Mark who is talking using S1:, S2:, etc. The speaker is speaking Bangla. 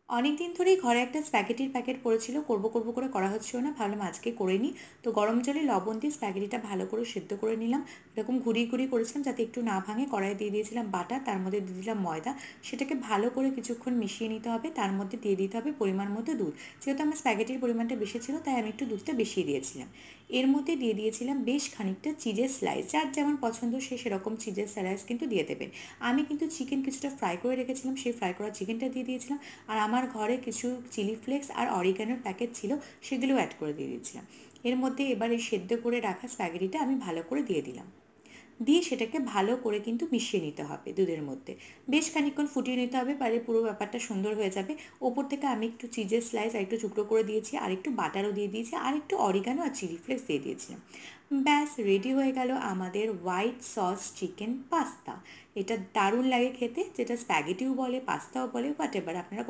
S1: অনেক দিন ধরেই ঘরে একটা স্প্যাগেটির প্যাকেট পড়েছিল, করব করব করে করা হচ্ছিল না, ভাবলাম আজকে করে নিই। তো গরম জলে লবণ দিয়ে স্প্যাগেটিটা ভালো করে সেদ্ধ করে নিলাম। এরকম ঘুরিয়ে ঘুরিয়ে করেছিলাম যাতে একটু না ভাঙে। কড়াইয়ে দিয়ে দিয়েছিলাম বাটার, তার মধ্যে দিয়ে দিলাম ময়দা। সেটাকে ভালো করে কিছুক্ষণ মিশিয়ে নিতে হবে। তার মধ্যে দিয়ে দিতে হবে পরিমাণ মতো দুধ। যেহেতু আমার স্প্যাগেটির পরিমাণটা বেশি ছিল তাই আমি একটু দুধটা বেশিয়ে দিয়েছিলাম। এর মধ্যে দিয়ে দিয়েছিলাম বেশ খানিকটা চিজের স্লাইস, যার যেমন পছন্দ সে সেরকম চিজের স্লাইস কিন্তু দিয়ে দেবেন। আমি কিন্তু চিকেন কিছুটা ফ্রাই করে রেখেছিলাম, সেই ফ্রাই করা চিকেনটা দিয়ে দিয়েছিলাম। আর আমার ঘরে কিছু চিলি ফ্লেক্স আর অরিগানোর প্যাকেট ছিল, সেগুলোও অ্যাড করে দিয়ে দিয়েছিলাম। এর মধ্যে এবার এই সেদ্ধ করে রাখা স্প্যাগেটিটা আমি ভালো করে দিয়ে দিলাম। দিয়ে সেটাকে ভালো করে কিন্তু মিশিয়ে নিতে হবে দুধের মধ্যে। বেশ খানিকক্ষণ ফুটিয়ে নিতে হবে, পারে পুরো ব্যাপারটা সুন্দর হয়ে যাবে। ওপর থেকে আমি একটু চিজের স্লাইস আর একটু টুকরো করে দিয়েছি, আর একটু বাটারও দিয়ে দিয়েছি, আর একটু অরিগানো আর চিলি ফ্লেক্স দিয়ে দিয়েছিলাম। ব্যাস রেডি হয়ে গেল আমাদের হোয়াইট সস চিকেন পাস্তা। এটা দারুণ লাগে খেতে, যেটা স্প্যাগেটিও বলে, পাস্তাও বলে, হোয়াট এভার আপনারা